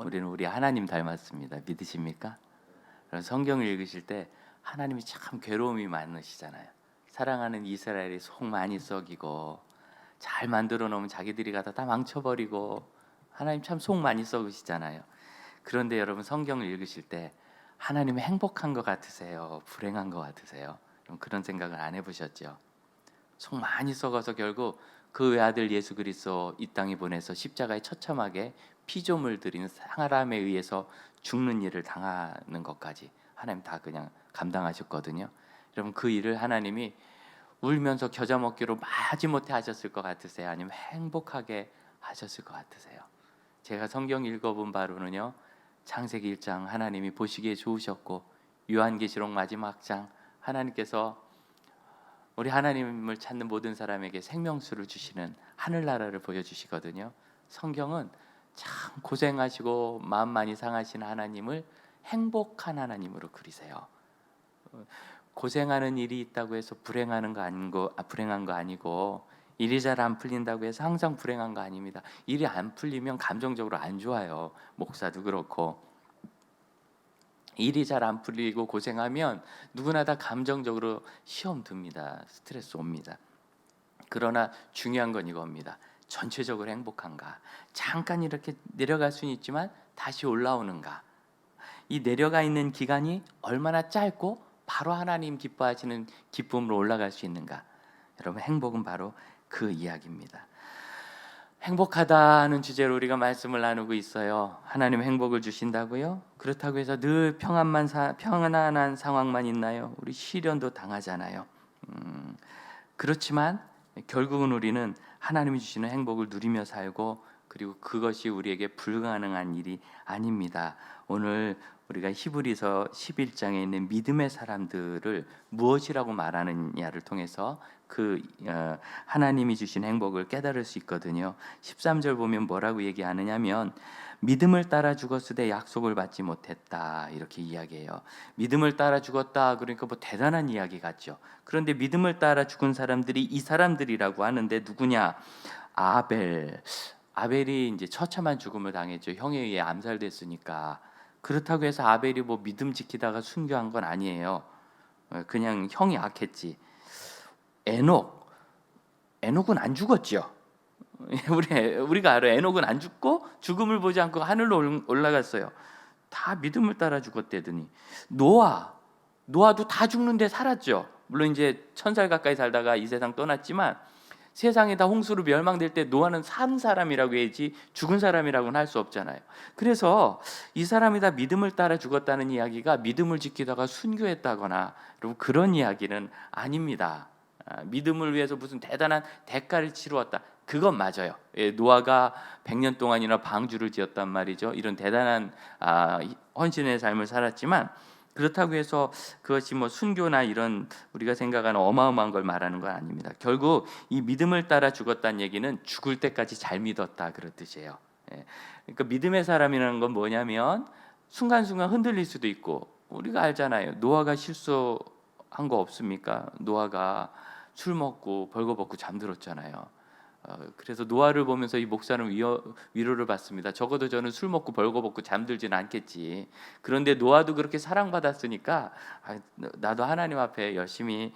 우리는 우리 하나님 닮았습니다. 믿으십니까? 성경을 읽으실 때 하나님이 참 괴로움이 많으시잖아요. 사랑하는 이스라엘이 속 많이 썩이고 잘 만들어 놓으면 자기들이 가다 다 망쳐버리고 하나님 참 속 많이 썩으시잖아요. 그런데 여러분 성경을 읽으실 때 하나님은 행복한 것 같으세요? 불행한 것 같으세요? 그런 생각을 안 해보셨죠? 속 많이 썩어서 결국 그 외아들 예수 그리스도 이 땅에 보내서 십자가에 처참하게 피조물 들이는 사람에 의해서 죽는 일을 당하는 것까지 하나님 다 그냥 감당하셨거든요. 여러분 그 일을 하나님이 울면서 겨자 먹기로 마지못해 하셨을 것 같으세요? 아니면 행복하게 하셨을 것 같으세요? 제가 성경 읽어본 바로는요, 창세기 1장 하나님이 보시기에 좋으셨고, 요한계시록 마지막 장 하나님께서 우리 하나님을 찾는 모든 사람에게 생명수를 주시는 하늘나라를 보여주시거든요. 성경은 참 고생하시고 마음 많이 상하신 하나님을 행복한 하나님으로 그리세요. 고생하는 일이 있다고 해서 불행한 거 아니고 일이 잘 안 풀린다고 해서 항상 불행한 거 아닙니다. 일이 안 풀리면 감정적으로 안 좋아요. 목사도 그렇고 일이 잘 안 풀리고 고생하면 누구나 다 감정적으로 시험 듭니다. 스트레스 옵니다. 그러나 중요한 건 이겁니다. 전체적으로 행복한가? 잠깐 이렇게 내려갈 수는 있지만 다시 올라오는가? 이 내려가 있는 기간이 얼마나 짧고 바로 하나님 기뻐하시는 기쁨으로 올라갈 수 있는가? 여러분 행복은 바로 그 이야기입니다. 행복하다는 주제로 우리가 말씀을 나누고 있어요. 하나님 행복을 주신다고요? 그렇다고 해서 늘 평안한 상황만 있나요? 우리 시련도 당하잖아요. 그렇지만 결국은 우리는 하나님이 주시는 행복을 누리며 살고 그리고 그것이 우리에게 불가능한 일이 아닙니다. 오늘 우리가 히브리서 11장에 있는 믿음의 사람들을 무엇이라고 말하느냐를 통해서 하나님이 주신 행복을 깨달을 수 있거든요. 13절 보면 뭐라고 얘기하느냐면 믿음을 따라 죽었으되 약속을 받지 못했다 이렇게 이야기해요. 믿음을 따라 죽었다 그러니까 뭐 대단한 이야기 같죠. 그런데 믿음을 따라 죽은 사람들이 이 사람들이라고 하는데 누구냐? 아벨이 이제 처참한 죽음을 당했죠. 형에 의해 암살됐으니까. 그렇다고 해서 아벨이 뭐 믿음 지키다가 순교한 건 아니에요. 그냥 형이 악했지. 에녹은 안 죽었죠. 우리가 알아요. 에녹은 안 죽고 죽음을 보지 않고 하늘로 올라갔어요. 다 믿음을 따라 죽었대더니 노아도 다 죽는데 살았죠. 물론 이제 1000살 가까이 살다가 이 세상 떠났지만 세상에 다 홍수로 멸망될 때 노아는 산 사람이라고 해야지 죽은 사람이라고는 할 수 없잖아요. 그래서 이 사람이 다 믿음을 따라 죽었다는 이야기가 믿음을 지키다가 순교했다거나 그런 이야기는 아닙니다. 믿음을 위해서 무슨 대단한 대가를 치루었다. 그건 맞아요. 노아가 100년 동안이나 방주를 지었단 말이죠. 이런 대단한 헌신의 삶을 살았지만 그렇다고 해서 그것이 뭐 순교나 이런 우리가 생각하는 어마어마한 걸 말하는 건 아닙니다. 결국 이 믿음을 따라 죽었다는 얘기는 죽을 때까지 잘 믿었다 그런 뜻이에요. 그러니까 믿음의 사람이라는 건 뭐냐면 순간순간 흔들릴 수도 있고 우리가 알잖아요. 노아가 실수한 거 없습니까? 노아가 술 먹고 벌거벗고 잠들었잖아요. 그래서 노아를 보면서 이 목사는 위로를 받습니다. 적어도 저는 술 먹고 벌거벗고 잠들지는 않겠지. 그런데 노아도 그렇게 사랑받았으니까 나도 하나님 앞에 열심히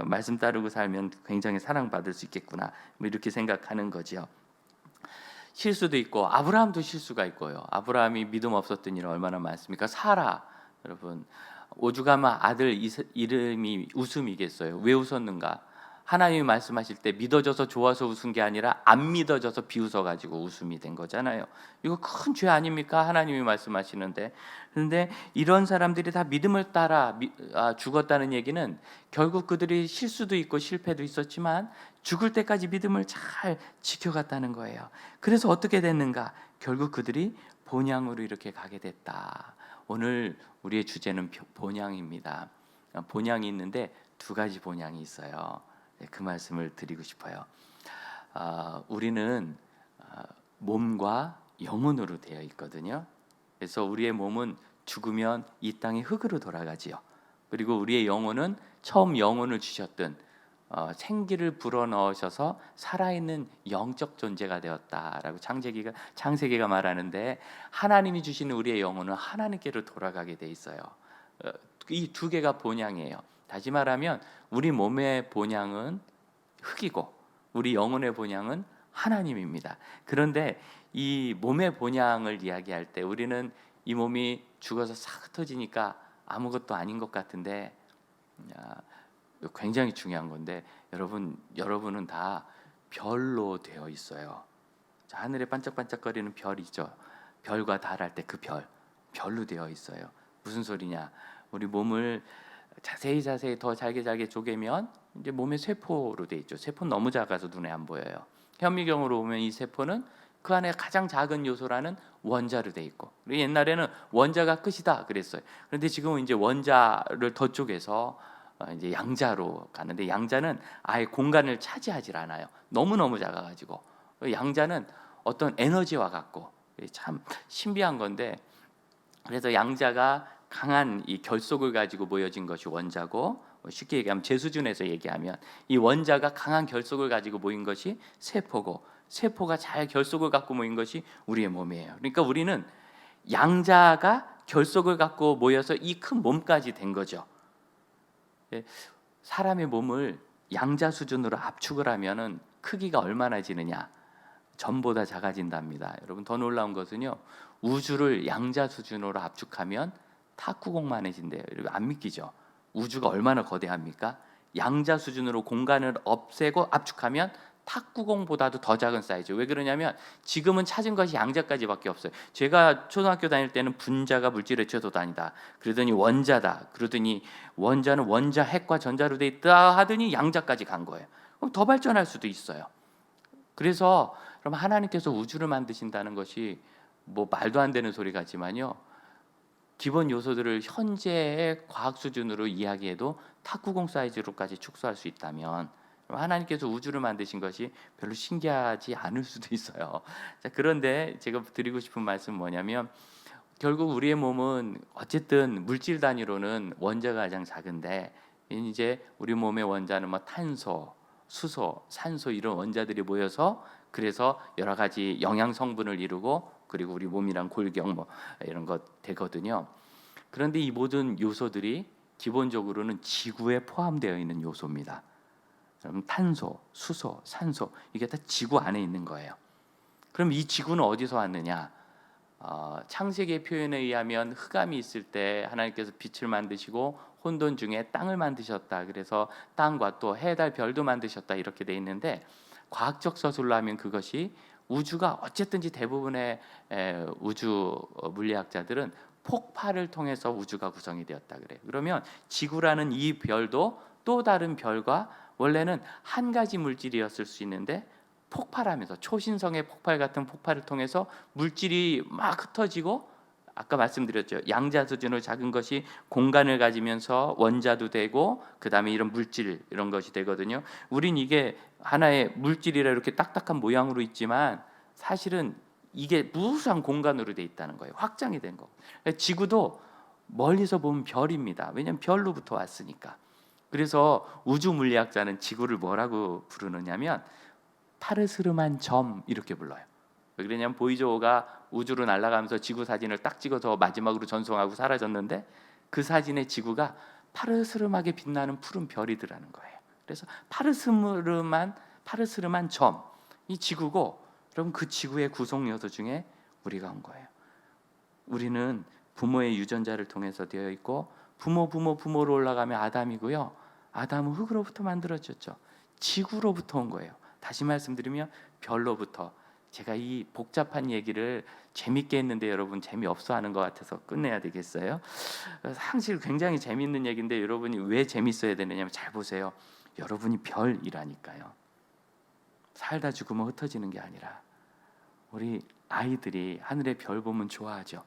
말씀 따르고 살면 굉장히 사랑받을 수 있겠구나 뭐 이렇게 생각하는 거죠. 실수도 있고 아브라함도 실수가 있고요. 아브라함이 믿음 없었던 일은 얼마나 많습니까? 사라 여러분 오죽하면 아들 이름이 웃음이겠어요. 왜 웃었는가? 하나님이 말씀하실 때 믿어져서 좋아서 웃은 게 아니라 안 믿어져서 비웃어가지고 웃음이 된 거잖아요. 이거 큰 죄 아닙니까? 하나님이 말씀하시는데. 그런데 이런 사람들이 다 믿음을 따라 죽었다는 얘기는 결국 그들이 실수도 있고 실패도 있었지만 죽을 때까지 믿음을 잘 지켜갔다는 거예요. 그래서 어떻게 됐는가? 결국 그들이 본향으로 이렇게 가게 됐다. 오늘 우리의 주제는 본향입니다. 본향이 있는데 두 가지 본향이 있어요. 그 말씀을 드리고 싶어요. 우리는 몸과 영혼으로 되어 있거든요. 그래서 우리의 몸은 죽으면 이 땅의 흙으로 돌아가지요. 그리고 우리의 영혼은 처음 영혼을 주셨던 생기를 불어넣으셔서 살아있는 영적 존재가 되었다라고 창세기가 말하는데, 하나님이 주시는 우리의 영혼은 하나님께로 돌아가게 돼 있어요. 이 두 개가 본향이에요. 다시 말하면 우리 몸의 본향은 흙이고 우리 영혼의 본향은 하나님입니다. 그런데 이 몸의 본향을 이야기할 때 우리는 이 몸이 죽어서 싹 흩어지니까 아무것도 아닌 것 같은데, 굉장히 중요한 건데, 여러분은 다 별로 되어 있어요. 자, 하늘에 반짝반짝거리는 별이죠. 별과 달할 때 그 별로 되어 있어요. 무슨 소리냐? 우리 몸을 자세히 더 잘게 쪼개면 이제 몸의 세포로 돼 있죠. 세포는 너무 작아서 눈에 안 보여요. 현미경으로 보면 이 세포는 그 안에 가장 작은 요소라는 원자로 돼 있고, 옛날에는 원자가 끝이다 그랬어요. 그런데 지금은 이제 원자를 더 쪼개서 이제 양자로 가는데, 양자는 아예 공간을 차지하질 않아요. 너무너무 작아가지고. 양자는 어떤 에너지와 같고 참 신비한 건데, 그래서 양자가 강한 이 결속을 가지고 모여진 것이 원자고, 쉽게 얘기하면 제 수준에서 얘기하면 이 원자가 강한 결속을 가지고 모인 것이 세포고, 세포가 잘 결속을 갖고 모인 것이 우리의 몸이에요. 그러니까 우리는 양자가 결속을 갖고 모여서 이 큰 몸까지 된 거죠. 사람의 몸을 양자 수준으로 압축을 하면은 크기가 얼마나 지느냐? 전보다 작아진답니다. 여러분, 더 놀라운 것은요, 우주를 양자 수준으로 압축하면 탁구공만해진대요. 여러분, 안 믿기죠? 우주가 얼마나 거대합니까? 양자 수준으로 공간을 없애고 압축하면 탁구공보다도 더 작은 사이즈. 왜 그러냐면 지금은 찾은 것이 양자까지밖에 없어요. 제가 초등학교 다닐 때는 분자가 물질의 최소단위다, 그러더니 원자다, 그러더니 원자는 원자 핵과 전자로 돼 있다 하더니 양자까지 간 거예요. 그럼 더 발전할 수도 있어요. 그래서 그럼 하나님께서 우주를 만드신다는 것이 뭐 말도 안 되는 소리 같지만요, 기본 요소들을 현재의 과학 수준으로 이야기해도 탁구공 사이즈로까지 축소할 수 있다면 하나님께서 우주를 만드신 것이 별로 신기하지 않을 수도 있어요. 자, 그런데 제가 드리고 싶은 말씀은 뭐냐면, 결국 우리의 몸은 어쨌든 물질 단위로는 원자가 가장 작은데, 이제 우리 몸의 원자는 뭐 탄소, 수소, 산소 이런 원자들이 모여서 그래서 여러 가지 영양 성분을 이루고, 그리고 우리 몸이랑 골경 뭐 이런 것 되거든요. 그런데 이 모든 요소들이 기본적으로는 지구에 포함되어 있는 요소입니다. 그럼 탄소, 수소, 산소 이게 다 지구 안에 있는 거예요. 그럼 이 지구는 어디서 왔느냐? 창세기의 표현에 의하면 흑암이 있을 때 하나님께서 빛을 만드시고 혼돈 중에 땅을 만드셨다. 그래서 땅과 또 해, 달, 별도 만드셨다 이렇게 돼 있는데, 과학적 서술로 하면 그것이 우주가 어쨌든지 대부분의 우주 물리학자들은 폭발을 통해서 우주가 구성이 되었다 그래요. 그러면 지구라는 이 별도 또 다른 별과 원래는 한 가지 물질이었을 수 있는데, 폭발하면서 초신성의 폭발 같은 폭발을 통해서 물질이 막 흩어지고, 아까 말씀드렸죠, 양자 수준으로 작은 것이 공간을 가지면서 원자도 되고 그 다음에 이런 물질 이런 것이 되거든요. 우린 이게 하나의 물질이라 이렇게 딱딱한 모양으로 있지만 사실은 이게 무수한 공간으로 돼 있다는 거예요. 확장이 된 거. 지구도 멀리서 보면 별입니다. 왜냐하면 별로부터 왔으니까. 그래서 우주 물리학자는 지구를 뭐라고 부르느냐면 파르스름한 점 이렇게 불러요. 왜 그러냐면 보이저호가 우주로 날아가면서 지구 사진을 딱 찍어서 마지막으로 전송하고 사라졌는데, 그 사진의 지구가 파르스름하게 빛나는 푸른 별이더라는 거예요. 그래서 파르스름한 점, 이 지구고, 그럼 그 지구의 구성 요소 중에 우리가 온 거예요. 우리는 부모의 유전자를 통해서 되어 있고, 부모로 올라가면 아담이고요. 아담은 흙으로부터 만들어졌죠. 지구로부터 온 거예요. 다시 말씀드리면 별로부터. 제가 이 복잡한 얘기를 재밌게 했는데 여러분 재미없어 하는 것 같아서 끝내야 되겠어요. 사실 굉장히 재밌는 얘기인데 여러분이 왜 재밌어야 되느냐면, 잘 보세요. 여러분이 별이라니까요. 살다 죽으면 흩어지는 게 아니라, 우리 아이들이 하늘의 별 보면 좋아하죠.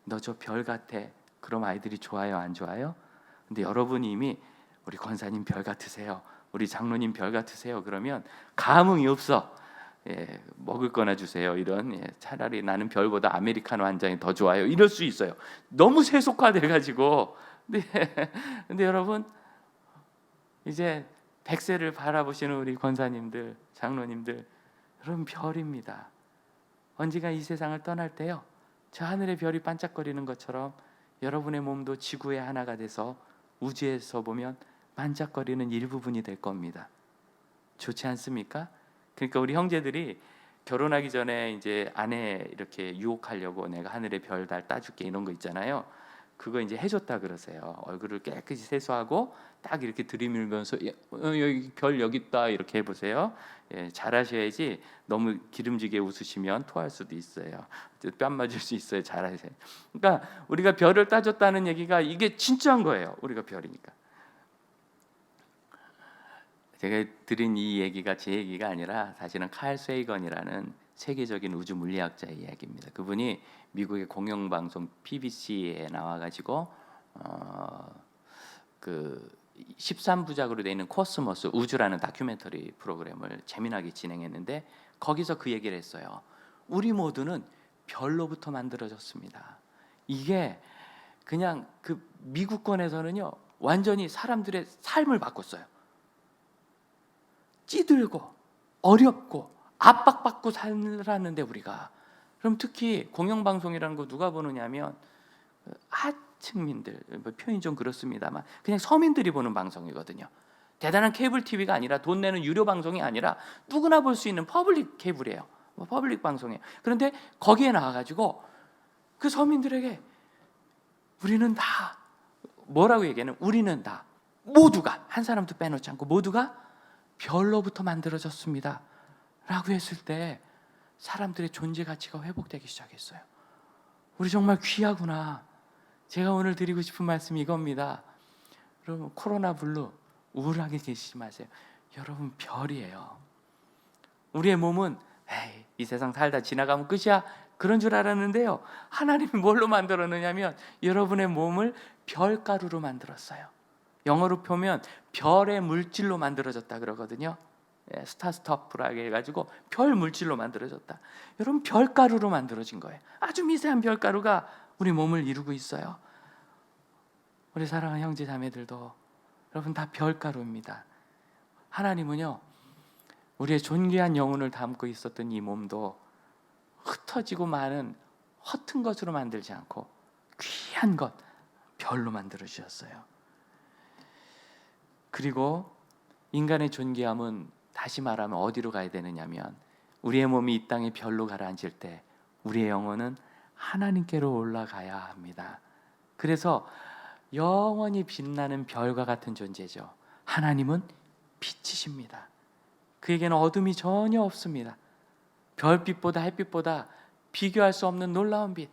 너 저 별 같아. 그럼 아이들이 좋아요, 안 좋아요? 근데 여러분이 이미 우리 권사님 별 같으세요, 우리 장로님 별 같으세요, 그러면 감흥이 없어. 먹을 거나 주세요. 이런, 차라리 나는 별보다 아메리카노 한 잔이 더 좋아요. 이럴 수 있어요. 너무 세속화돼 가지고. 근데 여러분, 이제 백세를 바라보시는 우리 권사님들, 장로님들, 여러분 별입니다. 언젠가 이 세상을 떠날 때요, 저 하늘의 별이 반짝거리는 것처럼 여러분의 몸도 지구의 하나가 돼서 우주에서 보면 반짝거리는 일부분이 될 겁니다. 좋지 않습니까? 그러니까 우리 형제들이 결혼하기 전에 이제 아내 이렇게 유혹하려고 내가 하늘의 별 달 따줄게 이런 거 있잖아요. 그거 이제 해줬다 그러세요. 얼굴을 깨끗이 세수하고 딱 이렇게 들이밀면서 여기 별 여기 있다 이렇게 해보세요. 예, 잘하셔야지 너무 기름지게 웃으시면 토할 수도 있어요. 뺨 맞을 수 있어요. 잘하세요. 그러니까 우리가 별을 따줬다는 얘기가 이게 진짜인 거예요. 우리가 별이니까. 제가 드린 이 얘기가 제 얘기가 아니라 사실은 칼 세이건이라는 세계적인 우주 물리학자의 이야기입니다. 그분이 미국의 공영방송 PBC에 나와가지고 그 13부작으로 되어 있는 코스모스 우주라는 다큐멘터리 프로그램을 재미나게 진행했는데 거기서 그 얘기를 했어요. 우리 모두는 별로부터 만들어졌습니다. 이게 그냥 그 미국권에서는요 완전히 사람들의 삶을 바꿨어요. 찌들고 어렵고 압박받고 살았는데 우리가 그럼 특히 공영방송이라는 거 누가 보느냐면 하층민들, 뭐 표현이 좀 그렇습니다만 그냥 서민들이 보는 방송이거든요. 대단한 케이블 TV가 아니라 돈 내는 유료 방송이 아니라 누구나 볼 수 있는 퍼블릭 케이블이에요. 퍼블릭 방송이에요. 그런데 거기에 나와가지고 그 서민들에게 우리는 다 뭐라고 얘기하는? 우리는 다 모두가 한 사람도 빼놓지 않고 모두가 별로부터 만들어졌습니다 라고 했을 때 사람들의 존재 가치가 회복되기 시작했어요. 우리 정말 귀하구나. 제가 오늘 드리고 싶은 말씀이 이겁니다. 여러분 코로나 블루 우울하게 계시지 마세요. 여러분 별이에요. 우리의 몸은 에이, 이 세상 살다 지나가면 끝이야 그런 줄 알았는데요, 하나님이 뭘로 만들었느냐면 여러분의 몸을 별가루로 만들었어요. 영어로 보면 별의 물질로 만들어졌다 그러거든요. 스타스토프라고 해가지고 별 물질로 만들어졌다. 여러분 별가루로 만들어진 거예요. 아주 미세한 별가루가 우리 몸을 이루고 있어요. 우리 사랑하는 형제 자매들도 여러분 다 별가루입니다. 하나님은요 우리의 존귀한 영혼을 담고 있었던 이 몸도 흩어지고 많은 허튼 것으로 만들지 않고 귀한 것 별로 만들어 주셨어요. 그리고 인간의 존귀함은 다시 말하면 어디로 가야 되느냐면 우리의 몸이 이 땅에 별로 가라앉을 때 우리의 영혼은 하나님께로 올라가야 합니다. 그래서 영원히 빛나는 별과 같은 존재죠. 하나님은 빛이십니다. 그에게는 어둠이 전혀 없습니다. 별빛보다 햇빛보다 비교할 수 없는 놀라운 빛.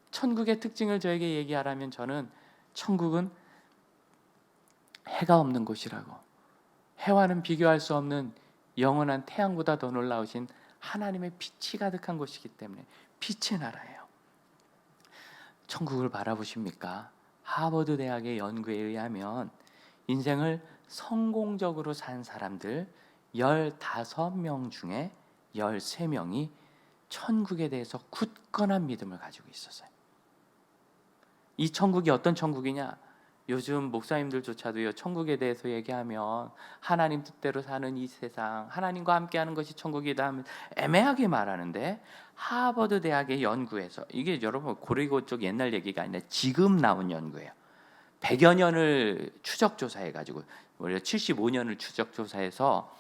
천국의 특징을 저에게 얘기하라면 저는 천국은 해가 없는 곳이라고, 해와는 비교할 수 없는 영원한 태양보다 더 놀라우신 하나님의 빛이 가득한 곳이기 때문에 빛의 나라예요. 천국을 바라보십니까? 하버드 대학의 연구에 의하면 인생을 성공적으로 산 사람들 15명 중에 13명이 천국에 대해서 굳건한 믿음을 가지고 있었어요. 이 천국이 어떤 천국이냐? 요즘 목사님들조차도요 천국에 대해서 얘기하면 하나님 뜻대로 사는 이 세상, 하나님과 함께하는 것이 천국이다 하면 애매하게 말하는데, 하버드 대학의 연구에서, 이게 여러분 고리고 쪽 옛날 얘기가 아니라 지금 나온 연구예요. 100여 년을 추적조사해가지고 우리가 75년을 추적조사해서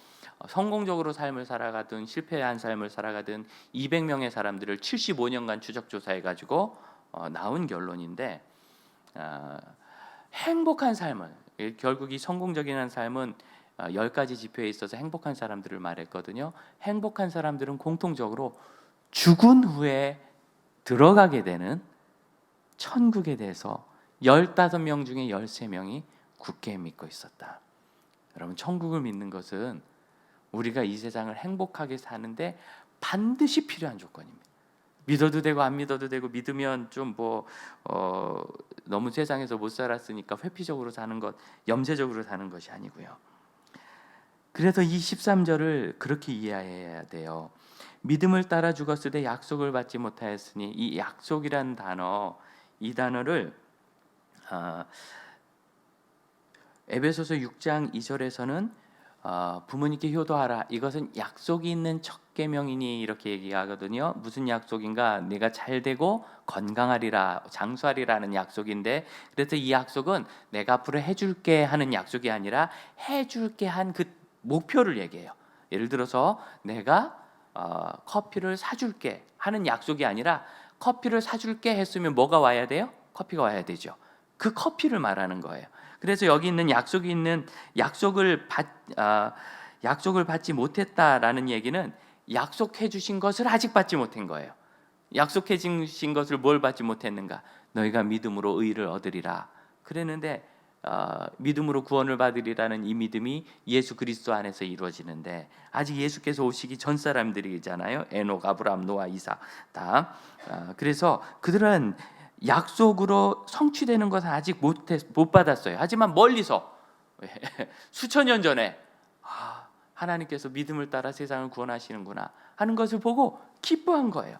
성공적으로 삶을 살아가든 실패한 삶을 살아가든 200명의 사람들을 75년간 추적조사해가지고 나온 결론인데, 행복한 삶은, 결국 이 성공적인 삶은 10가지 지표에 있어서 행복한 사람들을 말했거든요. 행복한 사람들은 공통적으로 죽은 후에 들어가게 되는 천국에 대해서 15명 중에 13명이 굳게 믿고 있었다. 여러분 천국을 믿는 것은 우리가 이 세상을 행복하게 사는데 반드시 필요한 조건입니다. 믿어도 되고 안 믿어도 되고, 믿으면 좀 너무 세상에서 못 살았으니까 회피적으로 사는 것, 염세적으로 사는 것이 아니고요. 그래서 이 13절을 그렇게 이해해야 돼요. 믿음을 따라 죽었으되 약속을 받지 못하였으니, 이 약속이란 단어, 이 단어를 에베소서 6장 2절에서는 부모님께 효도하라. 이것은 약속이 있는 첫 계명이니 이렇게 얘기하거든요. 무슨 약속인가? 내가 잘 되고 건강하리라, 장수하리라는 약속인데, 그래서 이 약속은 내가 앞으로 해줄게 하는 약속이 아니라 해줄게 한 그 목표를 얘기해요. 예를 들어서 내가 커피를 사줄게 하는 약속이 아니라 커피를 사줄게 했으면 뭐가 와야 돼요? 커피가 와야 되죠. 그 커피를 말하는 거예요. 그래서 여기 있는 약속이 있는 약속을 받지 못했다라는 얘기는 약속해 주신 것을 아직 받지 못한 거예요. 약속해 주신 것을 뭘 받지 못했는가? 너희가 믿음으로 의를 얻으리라. 그랬는데 믿음으로 구원을 받으리라는 이 믿음이 예수 그리스도 안에서 이루어지는데, 아직 예수께서 오시기 전 사람들이잖아요. 에녹, 아브라함, 노아, 이삭 다. 그래서 그들은 약속으로 성취되는 것은 아직 못 받았어요. 하지만 멀리서 수천 년 전에 하나님께서 믿음을 따라 세상을 구원하시는구나 하는 것을 보고 기뻐한 거예요.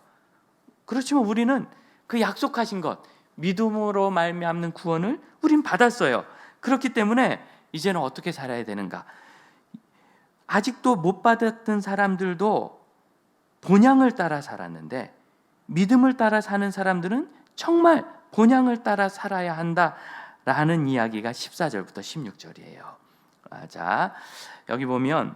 그렇지만 우리는 그 약속하신 것, 믿음으로 말미암는 구원을 우린 받았어요. 그렇기 때문에 이제는 어떻게 살아야 되는가? 아직도 못 받았던 사람들도 본향을 따라 살았는데, 믿음을 따라 사는 사람들은 정말 본향을 따라 살아야 한다라는 이야기가 14절부터 16절이에요. 자, 여기 보면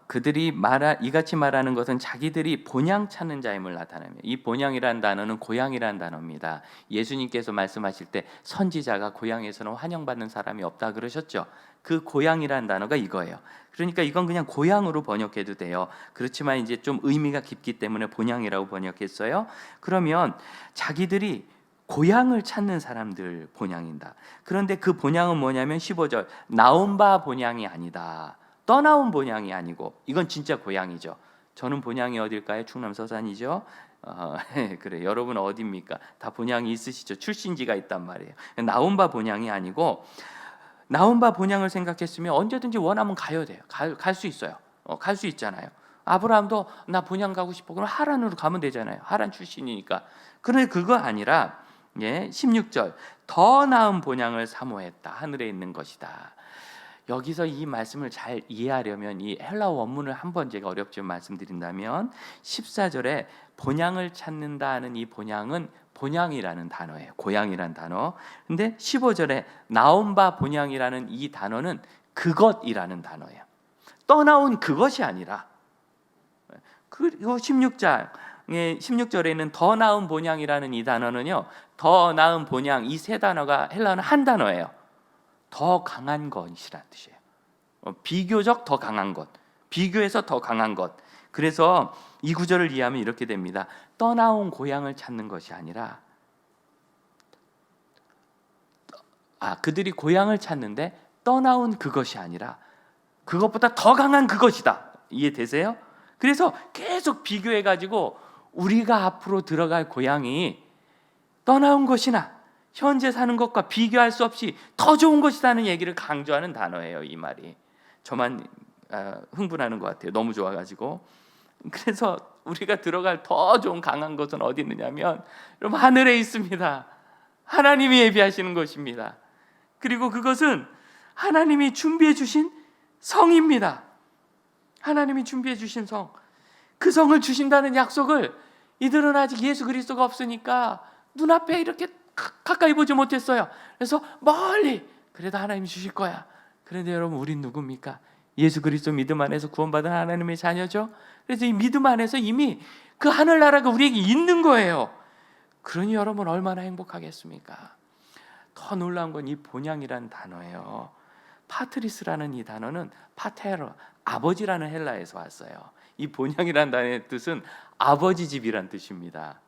그들이 이같이 말하는 것은 자기들이 본향 찾는 자임을 나타냅니다. 이 본향이라는 단어는 고향이라는 단어입니다. 예수님께서 말씀하실 때 선지자가 고향에서는 환영받는 사람이 없다 그러셨죠. 그 고향이라는 단어가 이거예요. 그러니까 이건 그냥 고향으로 번역해도 돼요. 그렇지만 이제 좀 의미가 깊기 때문에 본향이라고 번역했어요. 그러면 자기들이 고향을 찾는 사람들 본향이다. 그런데 그 본향은 뭐냐면 15절, 나온 바 본향이 아니다. 떠나온 본향이 아니고, 이건 진짜 고향이죠. 저는 본향이 어딜까요? 충남 서산이죠. 그래, 여러분 어디입니까? 다 본향이 있으시죠. 출신지가 있단 말이에요. 나온 바 본향이 아니고, 나온 바 본향을 생각했으면 언제든지 원하면 가야 돼요. 갈 수 있어요. 갈 수 있잖아요. 아브라함도 나 본향 가고 싶어. 그럼 하란으로 가면 되잖아요. 하란 출신이니까. 그런데 그거 아니라 16절, 더 나은 본향을 사모했다. 하늘에 있는 것이다. 여기서 이 말씀을 잘 이해하려면 이 헬라어 원문을 한번 제가 어렵지만 말씀드린다면, 14절에 본향을 찾는다는 이 본향은 본향이라는 단어예요. 고향이라는 단어. 근데 15절에 나온 바 본향이라는 이 단어는 그것이라는 단어예요. 떠나온 그것이 아니라. 그리고 16절에는 더 나은 본향이라는 이 단어는요, 더 나은 본향, 이 세 단어가 헬라어는 한 단어예요. 더 강한 것이라는 뜻이에요. 비교적 더 강한 것, 비교해서 더 강한 것. 그래서 이 구절을 이해하면 이렇게 됩니다. 떠나온 고향을 찾는 것이 아니라, 그들이 고향을 찾는데 떠나온 그것이 아니라 그것보다 더 강한 그것이다. 이해되세요? 그래서 계속 비교해가지고 우리가 앞으로 들어갈 고향이 떠나온 것이나 현재 사는 것과 비교할 수 없이 더 좋은 것이라는 얘기를 강조하는 단어예요. 이 말이 저만 흥분하는 것 같아요. 너무 좋아가지고. 그래서 우리가 들어갈 더 좋은 강한 것은 어디 있느냐면, 여러분, 하늘에 있습니다. 하나님이 예비하시는 것입니다. 그리고 그것은 하나님이 준비해 주신 성입니다. 하나님이 준비해 주신 성, 그 성을 주신다는 약속을 이들은 아직 예수 그리스도가 없으니까 눈앞에 이렇게 가까이 보지 못했어요. 그래서 멀리, 그래도 하나님이 주실 거야. 그런데 여러분, 우린 누굽니까? 예수 그리스도 믿음 안에서 구원받은 하나님의 자녀죠. 그래서 이 믿음 안에서 이미 그 하늘나라가 우리에게 있는 거예요. 그러니 여러분 얼마나 행복하겠습니까? 더 놀라운 건 이 본향이라는 단어예요. 파트리스라는 이 단어는 파테르, 아버지라는 헬라에서 왔어요. 이 본향이라는 단어의 뜻은 아버지 집이란 뜻입니다.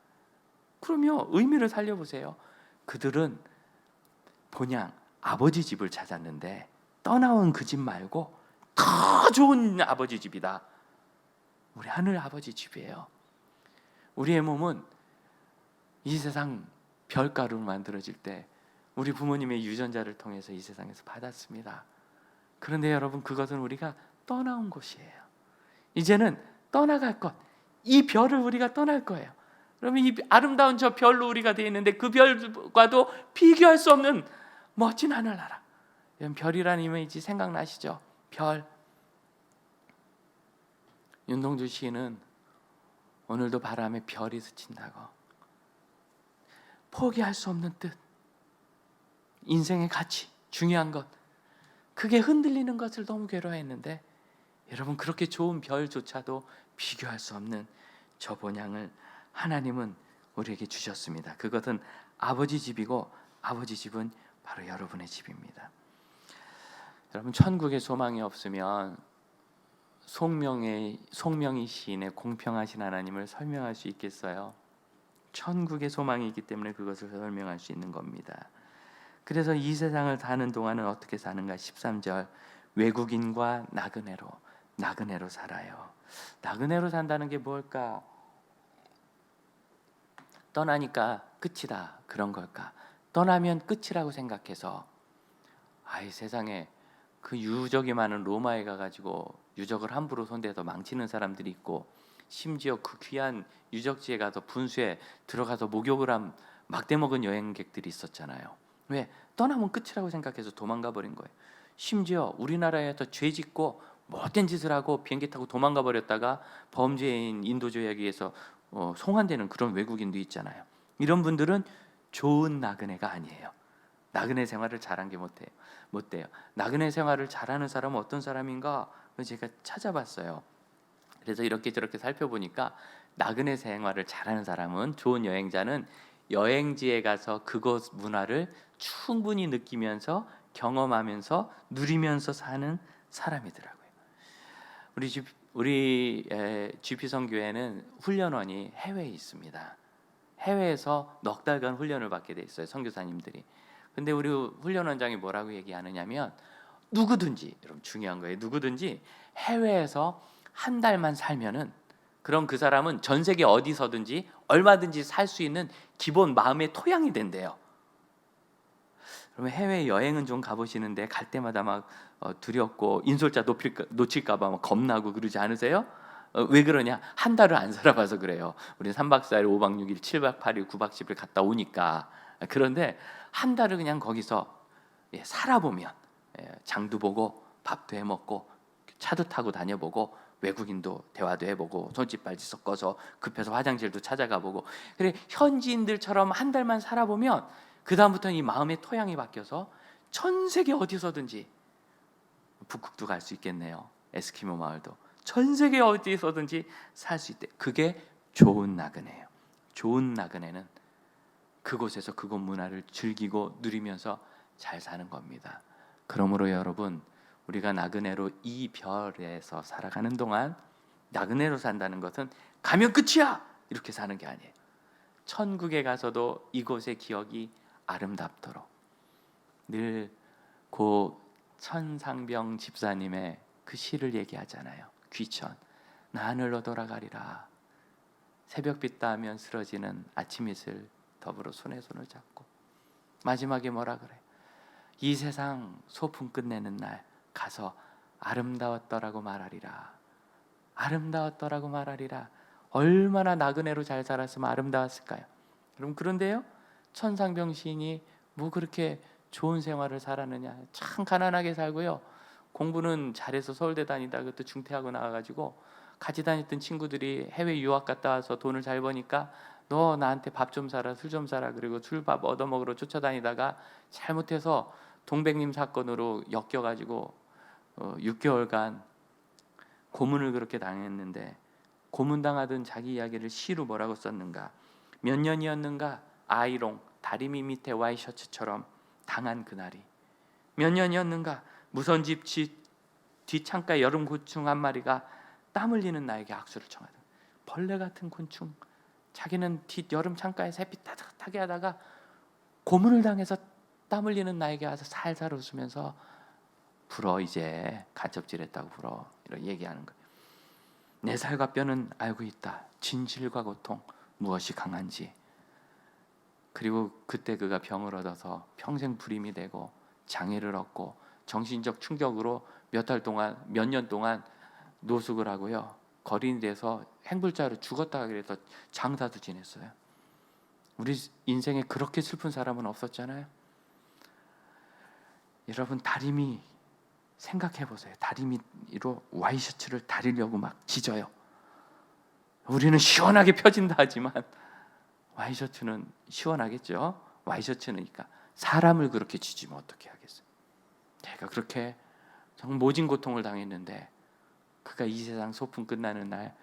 그러면 의미를 살려보세요. 그들은 본향, 아버지 집을 찾았는데 떠나온 그 집 말고 더 좋은 아버지 집이다. 우리 하늘 아버지 집이에요. 우리의 몸은 이 세상 별가루로 만들어질 때 우리 부모님의 유전자를 통해서 이 세상에서 받았습니다. 그런데 여러분, 그것은 우리가 떠나온 곳이에요. 이제는 떠나갈 것, 이 별을 우리가 떠날 거예요. 그러면 이 아름다운 저 별로 우리가 되어 있는데 그 별과도 비교할 수 없는 멋진 하늘나라. 별이라는 이미지 생각나시죠? 별. 윤동주 시인은 오늘도 바람에 별이 스친다고, 포기할 수 없는 뜻, 인생의 가치, 중요한 것, 그게 흔들리는 것을 너무 괴로워했는데, 여러분, 그렇게 좋은 별조차도 비교할 수 없는 저 본향을 하나님은 우리에게 주셨습니다. 그것은 아버지 집이고, 아버지 집은 바로 여러분의 집입니다. 여러분, 천국에 소망이 없으면 송명희 시인의 공평하신 하나님을 설명할 수 있겠어요? 천국의 소망이 있기 때문에 그것을 설명할 수 있는 겁니다. 그래서 이 세상을 사는 동안은 어떻게 사는가? 13절, 외국인과 나그네로 살아요. 나그네로 산다는 게 뭘까? 떠나니까 끝이다, 그런 걸까? 떠나면 끝이라고 생각해서, 아이, 세상에 그 유적이 많은 로마에 가가지고 유적을 함부로 손대서 망치는 사람들이 있고, 심지어 그 귀한 유적지에 가서 분수에 들어가서 목욕을 한 막대 먹은 여행객들이 있었잖아요. 왜? 떠나면 끝이라고 생각해서 도망가 버린 거예요. 심지어 우리나라에서 죄 짓고 못된 짓을 하고 비행기 타고 도망가 버렸다가 범죄인 인도조약에 의해서 송환되는 그런 외국인도 있잖아요. 이런 분들은 좋은 나그네가 아니에요. 나그네 생활을 잘한 게 못 돼요. 나그네 생활을 잘하는 사람은 어떤 사람인가? 제가 찾아봤어요. 그래서 이렇게 저렇게 살펴보니까, 나그네 생활을 잘하는 사람은, 좋은 여행자는 여행지에 가서 그곳 문화를 충분히 느끼면서 경험하면서 누리면서 사는 사람이더라고요. 우리 GP 선교회는 훈련원이 해외에 있습니다. 해외에서 넉 달간 훈련을 받게 돼 있어요, 선교사님들이. 근데 우리 훈련원장이 뭐라고 얘기하느냐면, 누구든지, 여러분 중요한 거예요, 누구든지 해외에서 한 달만 살면은, 그럼 그 사람은 전 세계 어디서든지 얼마든지 살 수 있는 기본 마음의 토양이 된대요. 그러면 해외 여행은 좀 가보시는데 갈 때마다 막 두렵고 인솔자 놓칠까봐 막 겁나고 그러지 않으세요? 왜 그러냐? 한 달을 안 살아봐서 그래요. 우리 3박 4일, 5박 6일, 7박 8일, 9박 10일 갔다 오니까. 그런데 한 달을 그냥 거기서 살아보면, 장도 보고 밥도 해먹고 차도 타고 다녀보고 외국인도 대화도 해보고 손짓 발짓 섞어서 급해서 화장실도 찾아가보고, 그래 현지인들처럼 한 달만 살아보면 그 다음부터는 이 마음의 토양이 바뀌어서 전 세계 어디서든지, 북극도 갈 수 있겠네요. 에스키모 마을도 전 세계 어디서든지 살 수 있대. 그게 좋은 나그네예요. 좋은 나그네는 그곳에서 그곳 문화를 즐기고 누리면서 잘 사는 겁니다. 그러므로 여러분, 우리가 나그네로 이 별에서 살아가는 동안, 나그네로 산다는 것은 가면 끝이야 이렇게 사는 게 아니에요. 천국에 가서도 이곳의 기억이 아름답도록, 늘 고 천상병 집사님의 그 시를 얘기하잖아요. 귀천, 나 하늘로 돌아가리라. 새벽빛 닿으면 쓰러지는 아침이슬 더불어 손에 손을 잡고, 마지막에 뭐라 그래? 이 세상 소풍 끝내는 날 가서 아름다웠더라고 말하리라. 아름다웠더라고 말하리라. 얼마나 나그네로 잘 살았으면 아름다웠을까요? 그럼 그런데요, 천상병 시인이 뭐 그렇게 좋은 생활을 살았느냐? 참 가난하게 살고요. 공부는 잘해서 서울대 다니다 그것도 중퇴하고 나와가지고, 같이 다녔던 친구들이 해외 유학 갔다 와서 돈을 잘 버니까 너 나한테 밥 좀 사라, 술 좀 사라, 그리고 술밥 얻어먹으러 쫓아다니다가 잘못해서 동백님 사건으로 엮여가지고 6개월간 고문을 그렇게 당했는데, 고문당하던 자기 이야기를 시로 뭐라고 썼는가? 몇 년이었는가? 아이롱 다리미 밑에 와이셔츠처럼 당한 그날이 몇 년이었는가? 무선집 뒷창가에 여름 곤충 한 마리가 땀 흘리는 나에게 악수를 청하다. 벌레 같은 곤충, 자기는 뒷 여름 창가에서 햇빛 따뜻하게 하다가 고문을 당해서 땀 흘리는 나에게 와서 살살 웃으면서 불어, 이제 간첩질했다고 불어, 이런 얘기하는 거예요. 내 살과 뼈는 알고 있다. 진실과 고통 무엇이 강한지. 그리고 그때 그가 병을 얻어서 평생 불임이 되고 장애를 얻고 정신적 충격으로 몇 년 동안 노숙을 하고요, 거린이 돼서 행불자로 죽었다 그래서 장사도 지냈어요. 우리 인생에 그렇게 슬픈 사람은 없었잖아요. 여러분, 다리미 생각해 보세요. 다리 밑으로 와이셔츠를 다리려고 막 짖어요. 우리는 시원하게 펴진다 하지만 와이셔츠는 시원하겠죠. 와이셔츠니까 사람을 그렇게 짖으면 어떻게 하겠어요? 제가 그렇게 정말 모진 고통을 당했는데 그가 이 세상 소풍 끝나는 날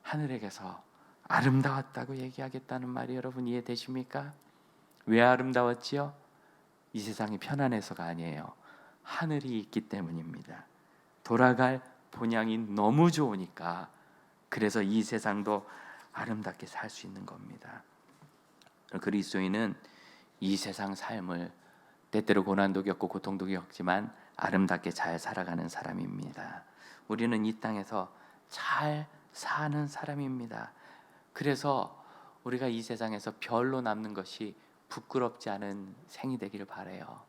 하늘에게서 아름다웠다고 얘기하겠다는 말이 여러분 이해되십니까? 왜 아름다웠지요? 이 세상이 편안해서가 아니에요. 하늘이 있기 때문입니다. 돌아갈 본향이 너무 좋으니까, 그래서 이 세상도 아름답게 살 수 있는 겁니다. 그리스도인은 이 세상 삶을 때때로 고난도 겪고 고통도 겪지만 아름답게 잘 살아가는 사람입니다. 우리는 이 땅에서 잘 사는 사람입니다. 그래서 우리가 이 세상에서 별로 남는 것이 부끄럽지 않은 생이 되기를 바라요.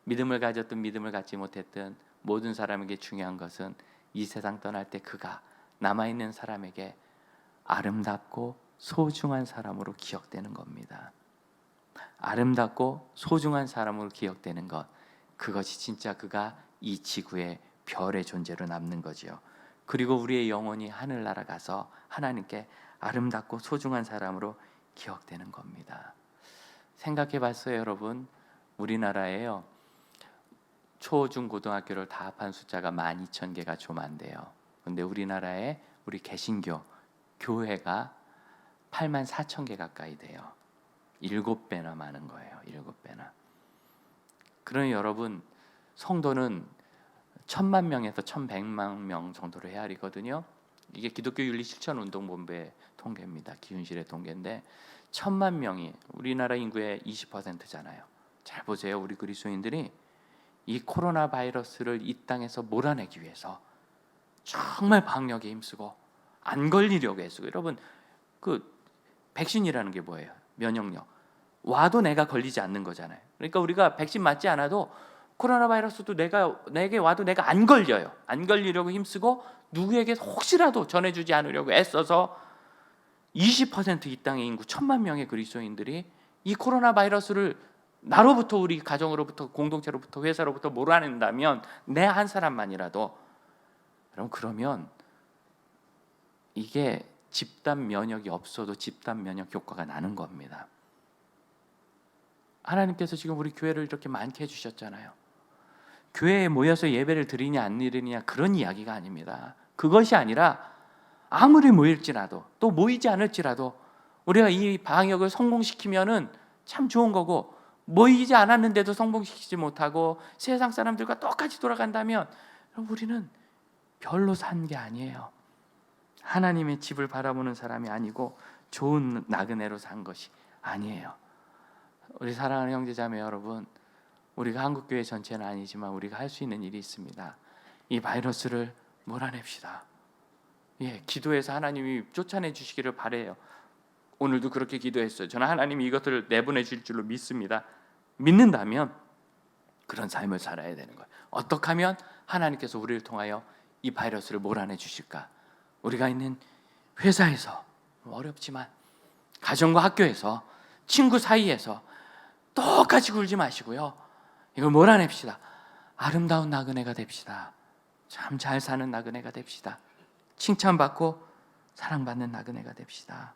믿음을 가졌든 믿음을 갖지 못했든 모든 사람에게 중요한 것은 이 세상 떠날 때 그가 남아있는 사람에게 아름답고 소중한 사람으로 기억되는 겁니다. 아름답고 소중한 사람으로 기억되는 것, 그것이 진짜 그가 이 지구의 별의 존재로 남는 거지요. 그리고 우리의 영혼이 하늘나라 가서 하나님께 아름답고 소중한 사람으로 기억되는 겁니다. 생각해 봤어요, 여러분? 우리나라에요, 초, 중, 고등학교를 다 합한 숫자가 12,000개가 좀 안 돼요. 근데 우리나라에 우리 개신교 교회가 84,000개 가까이 돼요. 7배나 많은 거예요. 7배나. 그러니 여러분, 성도는 1,000만 명에서 1,100만 명 정도로 헤아리거든요. 이게 기독교 윤리 실천 운동본부의 통계입니다. 기윤실의 통계인데 1,000만 명이 우리나라 인구의 20%잖아요. 잘 보세요. 우리 그리스도인들이 이 코로나 바이러스를 이 땅에서 몰아내기 위해서 정말 방역에 힘쓰고 안 걸리려고 했어요. 여러분, 그 백신이라는 게 뭐예요? 면역력. 와도 내가 걸리지 않는 거잖아요. 그러니까 우리가 백신 맞지 않아도 코로나 바이러스도 내게 와도 내가 안 걸려요. 안 걸리려고 힘쓰고 누구에게 혹시라도 전해주지 않으려고 애써서 20% 이 땅의 인구 1,000만 명의 그리스도인들이 이 코로나 바이러스를 나로부터, 우리 가정으로부터, 공동체로부터, 회사로부터 몰아낸다면, 내 한 사람만이라도, 그러면 이게 집단 면역이 없어도 집단 면역 효과가 나는 겁니다. 하나님께서 지금 우리 교회를 이렇게 많게 해주셨잖아요. 교회에 모여서 예배를 드리냐 안 드리냐 그런 이야기가 아닙니다. 그것이 아니라 아무리 모일지라도, 또 모이지 않을지라도 우리가 이 방역을 성공시키면은 참 좋은 거고, 모이지 않았는데도 성공시키지 못하고 세상 사람들과 똑같이 돌아간다면 우리는 별로 산 게 아니에요. 하나님의 집을 바라보는 사람이 아니고 좋은 나그네로 산 것이 아니에요. 우리 사랑하는 형제자매 여러분, 우리가 한국교회 전체는 아니지만 우리가 할 수 있는 일이 있습니다. 이 바이러스를 몰아냅시다. 기도해서 하나님이 쫓아내 주시기를 바라요. 오늘도 그렇게 기도했어요. 저는 하나님이 이것들을 내보내 줄 줄로 믿습니다. 믿는다면 그런 삶을 살아야 되는 거예요. 어떻게 하면 하나님께서 우리를 통하여 이 바이러스를 몰아내 주실까? 우리가 있는 회사에서, 어렵지만 가정과 학교에서, 친구 사이에서 똑같이 굴지 마시고요, 이걸 몰아냅시다. 아름다운 나그네가 됩시다. 참 잘 사는 나그네가 됩시다. 칭찬받고 사랑받는 나그네가 됩시다.